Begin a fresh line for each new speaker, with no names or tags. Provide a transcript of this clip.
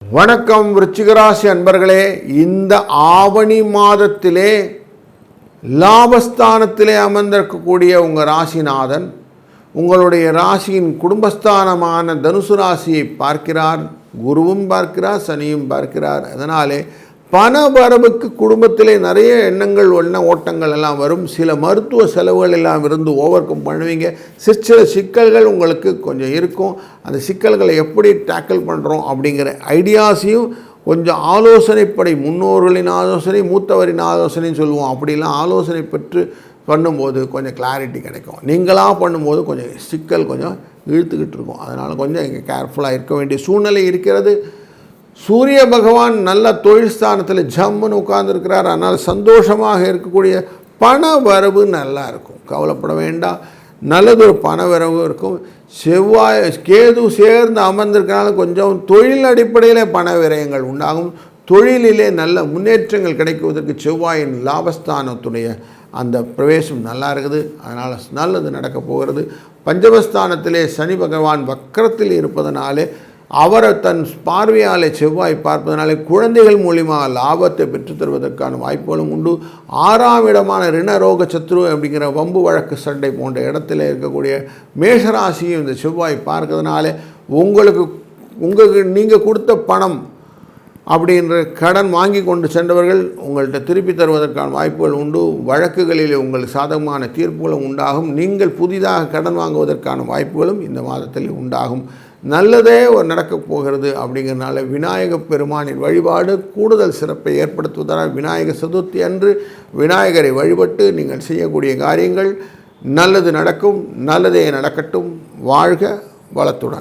வணக்கம் விருச்சிகராசி அன்பர்களே, இந்த ஆவணி மாதத்திலே லாபஸ்தானத்திலே அமர்ந்திருக்கக்கூடிய உங்கள் ராசிநாதன் உங்களுடைய ராசியின் குடும்பஸ்தானமான தனுசு ராசியை பார்க்கிறார். குருவும் பார்க்கிறார், சனியும் பார்க்கிறார். அதனாலே பண வரவுக்கு குடும்பத்திலே நிறைய எண்ணங்கள் ஓட்டங்கள் எல்லாம் வரும். சில மருத்துவ செலவுகள் எல்லாம் இருந்து ஓவர் கம் பண்ணுவீங்க. சில சிக்கல்கள் உங்களுக்கு கொஞ்சம் இருக்கும். அந்த சிக்கல்களை எப்படி டேக்கிள் பண்ணுறோம் அப்படிங்கிற ஐடியாஸையும் கொஞ்சம் ஆலோசனைப்படி, முன்னோர்களின் ஆலோசனை, மூத்தவரின் ஆலோசனைன்னு சொல்லுவோம். அப்படிலாம் ஆலோசனை பெற்று பண்ணும்போது கொஞ்சம் கிளாரிட்டி கிடைக்கும். நீங்களாக பண்ணும்போது கொஞ்சம் சிக்கல் கொஞ்சம் இழுத்துக்கிட்டு இருக்கும். அதனால் கொஞ்சம் இங்கே கேர்ஃபுல்லாக இருக்க வேண்டிய சூழ்நிலை இருக்கிறது. சூரிய பகவான் நல்ல தொழில் ஸ்தானத்தில் ஜம்முன்னு உட்கார்ந்துருக்கிறார். அதனால் சந்தோஷமாக இருக்கக்கூடிய பண வரவு நல்லா இருக்கும், கவலைப்பட வேண்டாம். நல்லதொரு பண வரவு இருக்கும். செவ்வாய் கேது சேர்ந்து அமர்ந்திருக்கிறனால கொஞ்சம் தொழில் அடிப்படையில் பண விரயங்கள் உண்டாகும். தொழிலிலே நல்ல முன்னேற்றங்கள் கிடைக்குவதற்கு செவ்வாயின் லாபஸ்தானத்துடைய அந்த பிரவேசம் நல்லா இருக்குது. அதனால் நல்லது நடக்கப் போகிறது. பஞ்சமஸ்தானத்திலே சனி பகவான் வக்கரத்தில் இருப்பதனாலே, அவரை தன் பார்வையாலே செவ்வாய் பார்ப்பதனாலே குழந்தைகள் மூலியமாக லாபத்தை பெற்றுத்தருவதற்கான வாய்ப்புகளும் உண்டு. 6ஆம் இடமான ரிணரோக சத்ரு அப்படிங்கிற வம்பு வழக்கு சண்டை போன்ற இடத்துல இருக்கக்கூடிய மேஷராசியும் இந்த செவ்வாய் பார்க்கறதுனாலே உங்களுக்கு நீங்கள் கொடுத்த பணம் அப்படின்ற கடன் வாங்கி கொண்டு சென்றவர்கள் உங்கள்கிட்ட திருப்பி தருவதற்கான வாய்ப்புகள் உண்டு. வழக்குகளில் உங்களுக்கு சாதகமான தீர்ப்புகளும் உண்டாகும். நீங்கள் புதிதாக கடன் வாங்குவதற்கான வாய்ப்புகளும் இந்த மாதத்தில் உண்டாகும். நல்லதே நடக்கப் போகிறது. அப்படிங்கிறனால விநாயகப் பெருமானின் வழிபாடு கூடுதல் சிறப்பை ஏற்படுத்துவதால் விநாயக சதுர்த்தி அன்று விநாயகரை வழிபட்டு நீங்கள் செய்யக்கூடிய காரியங்கள் நல்லது நடக்கும். நல்லதே நடக்கட்டும். வாழ்க வளத்துடன்.